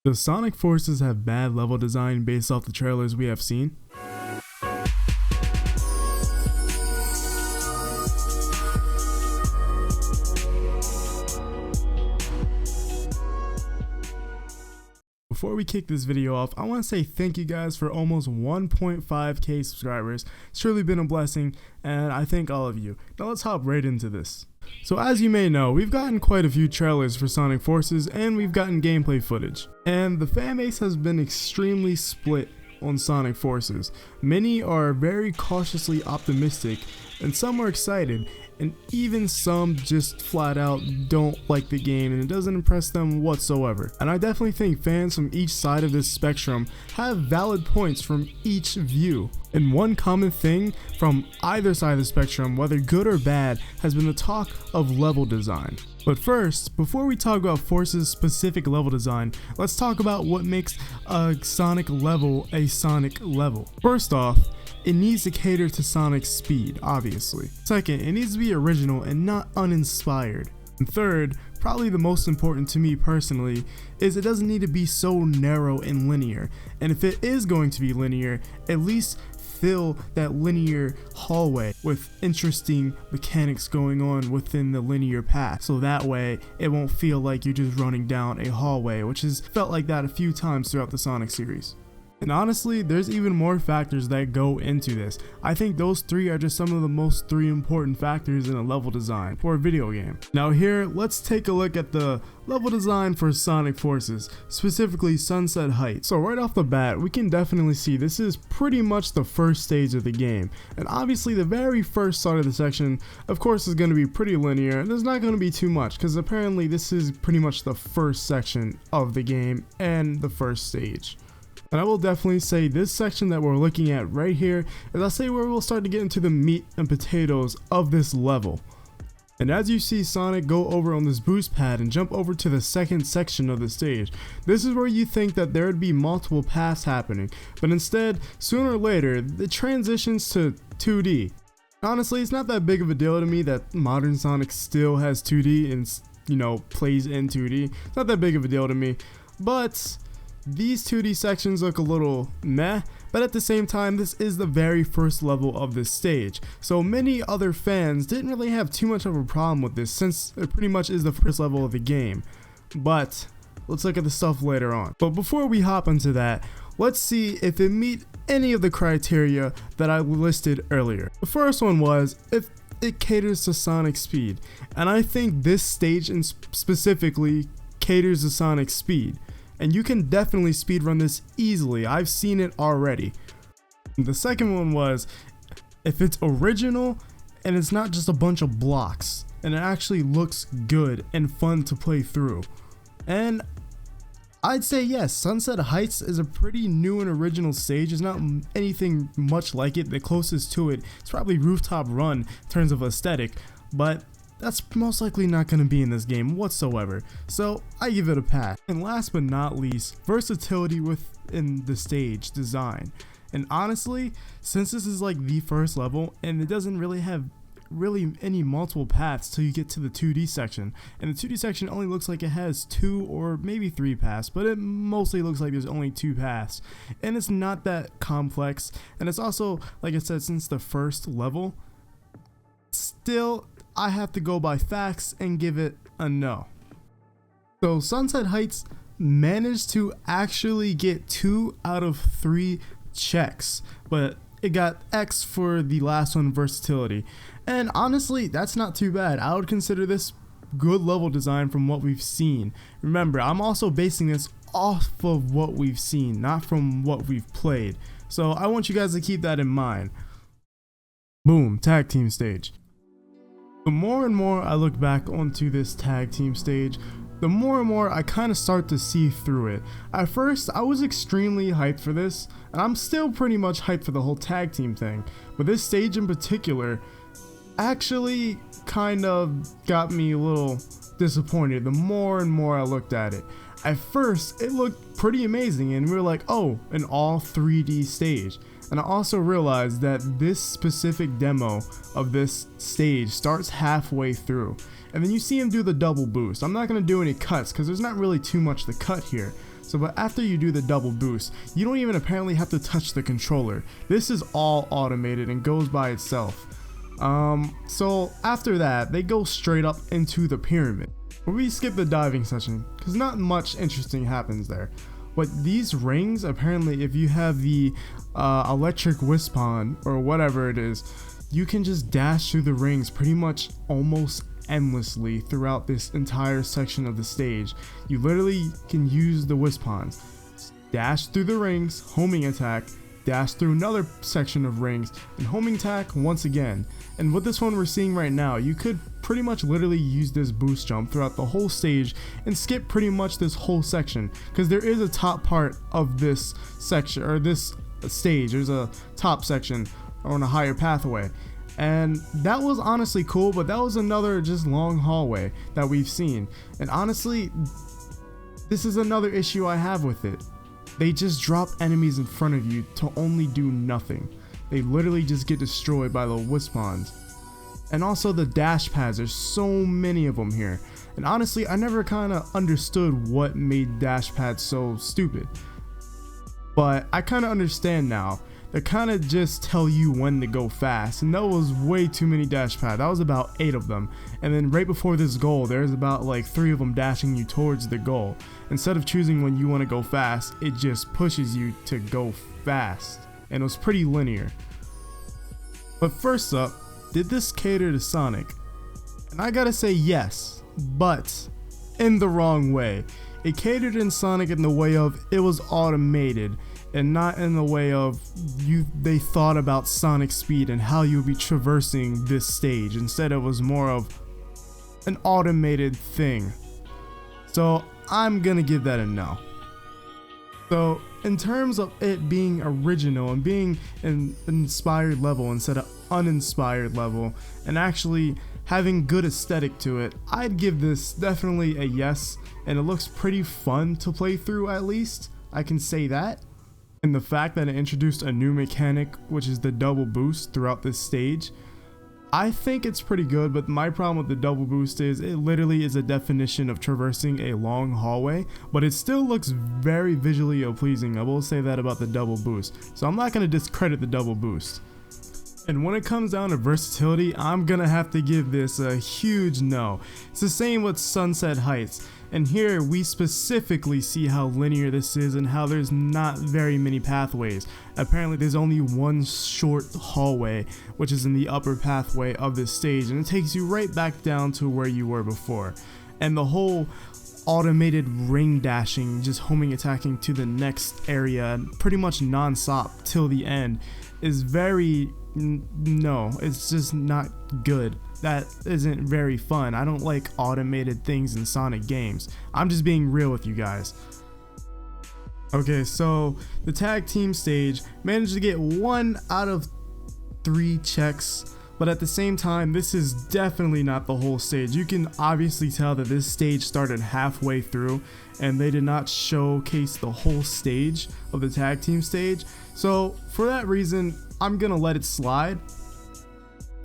Does Sonic Forces have bad level design based off the trailers we have seen? Before we kick this video off, I want to say thank you guys for almost 1.5k subscribers. It's truly been a blessing, and I thank all of you. Now let's hop right into this. So as you may know, we've gotten quite a few trailers for Sonic Forces, and we've gotten gameplay footage. And the fanbase has been extremely split on Sonic Forces. Many are very cautiously optimistic, and some are excited, and even some just flat out don't like the game and it doesn't impress them whatsoever. And I definitely think fans from each side of this spectrum have valid points from each view. And one common thing from either side of the spectrum, whether good or bad, has been the talk of level design. But first, before we talk about Force's specific level design, let's talk about what makes a Sonic level a Sonic level. First off, it needs to cater to Sonic's speed, obviously. Second, it needs to be original and not uninspired. And third, probably the most important to me personally, is it doesn't need to be so narrow and linear. And if it is going to be linear, at least fill that linear hallway with interesting mechanics going on within the linear path, so that way it won't feel like you're just running down a hallway, which has felt like that a few times throughout the Sonic series. And honestly, there's even more factors that go into this. I think those three are just some of the three important factors in a level design for a video game. Now here, let's take a look at the level design for Sonic Forces, specifically Sunset Heights. So right off the bat, we can definitely see this is pretty much the first stage of the game. And obviously the very first start of the section, of course, is going to be pretty linear. There's not going to be too much, because apparently this is pretty much the first section of the game and the first stage. And I will definitely say this section that we're looking at right here is, I'll say, where we'll start to get into the meat and potatoes of this level. And as you see Sonic go over on this boost pad and jump over to the second section of the stage, this is where you think that there would be multiple paths happening, but instead, sooner or later, it transitions to 2D. Honestly, it's not that big of a deal to me that modern Sonic still has 2D and, you know, plays in 2D. It's not that big of a deal to me, but these 2D sections look a little meh, but at the same time, this is the very first level of this stage. So many other fans didn't really have too much of a problem with this, since it pretty much is the first level of the game. But let's look at the stuff later on. But before we hop into that, let's see if it meet any of the criteria that I listed earlier. The first one was if it caters to Sonic's speed, and I think this stage specifically caters to Sonic's speed. And you can definitely speedrun this easily. I've seen it already. The second one was if it's original and it's not just a bunch of blocks and it actually looks good and fun to play through. And I'd say yes, Sunset Heights is a pretty new and original stage. There's not anything much like it. The closest to it is probably Rooftop Run in terms of aesthetic, but that's most likely not going to be in this game whatsoever, so I give it a pass. And last but not least, versatility within the stage design. And honestly, since this is like the first level and it doesn't really have any multiple paths till you get to the 2D section, and the 2D section only looks like it has 2 or maybe 3 paths, but it mostly looks like there's only 2 paths, and it's not that complex. And it's also, like I said, since the first level, still I have to go by facts and give it a no. So Sunset Heights managed to actually get 2 out of 3 checks, but it got X for the last one, versatility. And honestly, that's not too bad. I would consider this good level design from what we've seen. Remember, I'm also basing this off of what we've seen, not from what we've played. So I want you guys to keep that in mind. Boom, tag team stage. The more and more I look back onto this tag team stage, the more and more I kind of start to see through it. At first, I was extremely hyped for this, and I'm still pretty much hyped for the whole tag team thing, but this stage in particular actually kind of got me a little disappointed the more and more I looked at it. At first, it looked pretty amazing, and we were like, oh, an all 3D stage. And I also realized that this specific demo of this stage starts halfway through, and then you see him do the double boost. I'm not going to do any cuts because there's not really too much to cut here. So but after you do the double boost, you don't even apparently have to touch the controller. This is all automated and goes by itself. So after that, they go straight up into the pyramid. We skip the diving session because not much interesting happens there. But these rings, apparently if you have the electric Wispon or whatever it is, you can just dash through the rings pretty much almost endlessly throughout this entire section of the stage. You literally can use the Wispons, dash through the rings, homing attack, dash through another section of rings, and homing attack once again. And with this one we're seeing right now, you could pretty much literally use this boost jump throughout the whole stage and skip pretty much this whole section, because there is a top part of this section or this stage. There's a top section on a higher pathway, and that was honestly cool, but that was another just long hallway that we've seen. And honestly, this is another issue I have with it. They just drop enemies in front of you to only do nothing. They literally just get destroyed by the Wispons. And also the dash pads, there's so many of them here. And honestly, I never kind of understood what made dash pads so stupid. But I kind of understand now. They kind of just tell you when to go fast, and that was way too many dash pads. That was about 8 of them, and then right before this goal there's about like 3 of them dashing you towards the goal. Instead of choosing when you want to go fast, it just pushes you to go fast, and it was pretty linear. But first up, did this cater to Sonic? And I gotta say yes, but in the wrong way. It catered in Sonic in the way of it was automated, and not in the way of they thought about Sonic speed and how you'll be traversing this stage. Instead, it was more of an automated thing. So I'm gonna give that a no. So in terms of it being original and being an inspired level instead of uninspired level, and actually having good aesthetic to it, I'd give this definitely a yes, and it looks pretty fun to play through, at least I can say that. And the fact that it introduced a new mechanic, which is the double boost throughout this stage, I think it's pretty good. But my problem with the double boost is it literally is a definition of traversing a long hallway, but it still looks very visually pleasing. I will say that about the double boost, so I'm not going to discredit the double boost. And when it comes down to versatility, I'm gonna have to give this a huge no. It's the same with Sunset Heights, and here we specifically see how linear this is and how there's not very many pathways. Apparently there's only one short hallway, which is in the upper pathway of this stage, and it takes you right back down to where you were before. And the whole automated ring dashing, just homing attacking to the next area pretty much non-stop till the end, is very no, it's just not good. That isn't very fun. I don't like automated things in Sonic games. I'm just being real with you guys. Okay, so the tag team stage managed to get 1 out of 3 checks, but at the same time, this is definitely not the whole stage. You can obviously tell that this stage started halfway through, and they did not showcase the whole stage of the tag team stage. So for that reason, I'm gonna let it slide.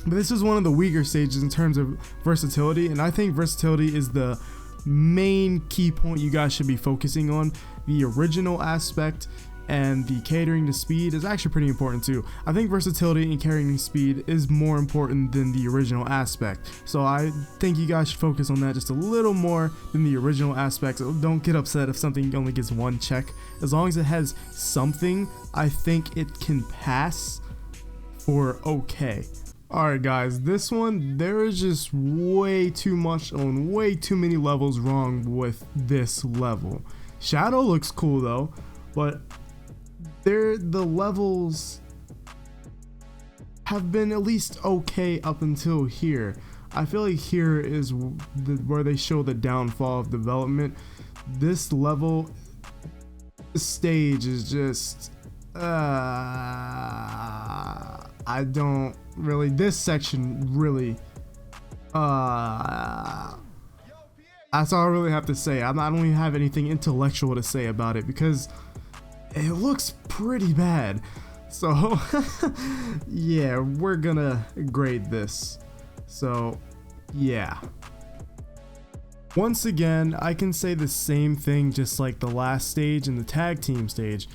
But this is one of the weaker stages in terms of versatility, and I think versatility is the main key point you guys should be focusing on. The original aspect and the catering to speed is actually pretty important too. I think versatility and catering to speed is more important than the original aspect, so I think you guys should focus on that just a little more than the original aspect. So don't get upset if something only gets 1 check. As long as it has something, I think it can pass for okay. Alright guys, this one, there is just way too much on way too many levels wrong with this level. Shadow looks cool though, but the levels have been at least okay up until here. I feel like here is where they show the downfall of development. This level, this stage is just I don't really, this section really that's all I really have to say. I don't even have anything intellectual to say about it because it looks pretty bad. So yeah, we're gonna grade this. So yeah. Once again, I can say the same thing just like the last stage and the tag team stage.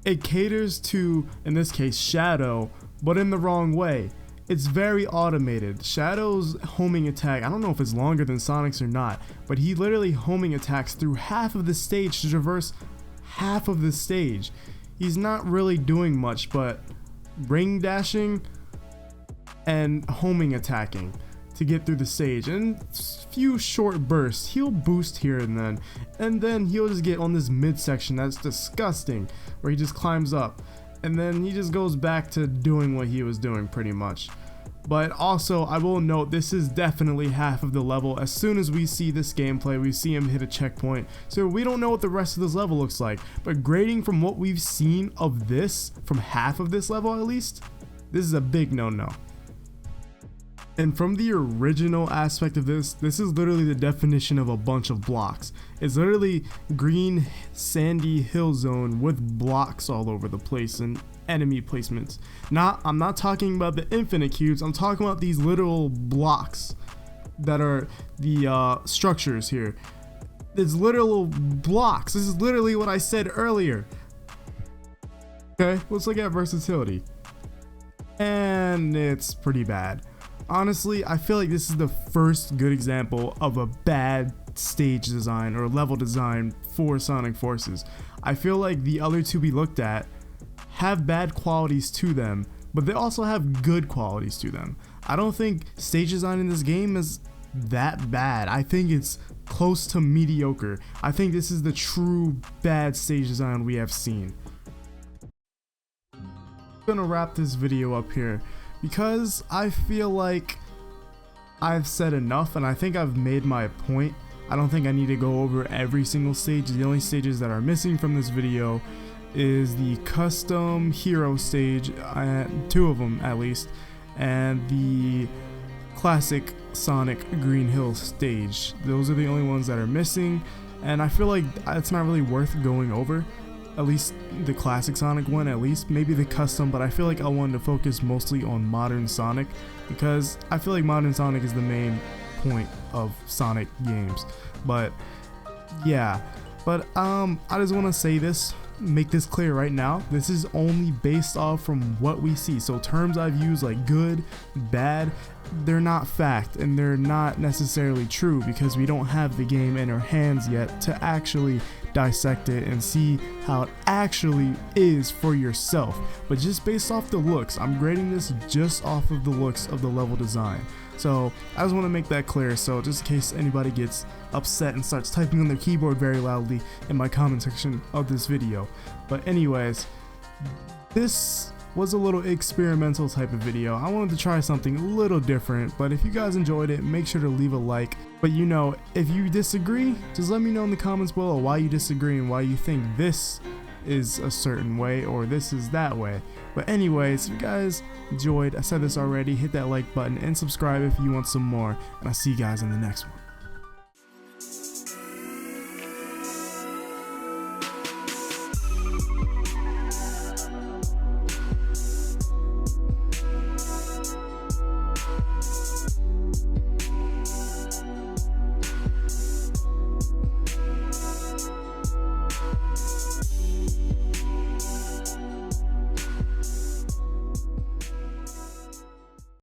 It caters to, in this case, Shadow, but in the wrong way. It's very automated. Shadow's homing attack, I don't know if it's longer than Sonic's or not, but he literally homing attacks through half of the stage to traverse half of the stage. He's not really doing much but ring dashing and homing attacking to get through the stage. In a few short bursts, he'll boost here and then he'll just get on this midsection that's disgusting, where he just climbs up, and then he just goes back to doing what he was doing pretty much. But also, I will note, this is definitely half of the level. As soon as we see this gameplay, we see him hit a checkpoint, so we don't know what the rest of this level looks like. But grading from what we've seen of this, from half of this level at least, this is a big no-no. And from the original aspect of this is literally the definition of a bunch of blocks. It's literally green sandy hill zone with blocks all over the place and enemy placements. I'm not talking about the infinite cubes, I'm talking about these literal blocks that are the structures here. It's literal blocks. This is literally what I said earlier. Okay, let's look at versatility. And it's pretty bad. Honestly, I feel like this is the first good example of a bad stage design or level design for Sonic Forces. I feel like the other two we looked at have bad qualities to them, but they also have good qualities to them. I don't think stage design in this game is that bad. I think it's close to mediocre. I think this is the true bad stage design we have seen. I'm gonna wrap this video up here, because I feel like I've said enough and I think I've made my point. I don't think I need to go over every single stage. The only stages that are missing from this video is the custom hero stage, 2 of them at least, and the classic Sonic Green Hill stage. Those are the only ones that are missing, and I feel like it's not really worth going over. At least the classic Sonic one, at least maybe the custom, but I feel like I wanted to focus mostly on modern Sonic, because I feel like modern Sonic is the main point of Sonic games. But yeah, but I just want to say this, make this clear right now, this is only based off from what we see. So terms I've used like good, bad, they're not fact and they're not necessarily true, because we don't have the game in our hands yet to actually dissect it and see how it actually is for yourself. But just based off the looks, I'm grading this just off of the looks of the level design. So I just want to make that clear, so just in case anybody gets upset and starts typing on their keyboard very loudly in my comment section of this video. But anyways, this was a little experimental type of video. I wanted to try something a little different, but if you guys enjoyed it, make sure to leave a like. But you know, if you disagree, just let me know in the comments below why you disagree and why you think this is a certain way or this is that way. But anyways, if you guys enjoyed, I said this already, hit that like button and subscribe if you want some more, and I'll see you guys in the next one.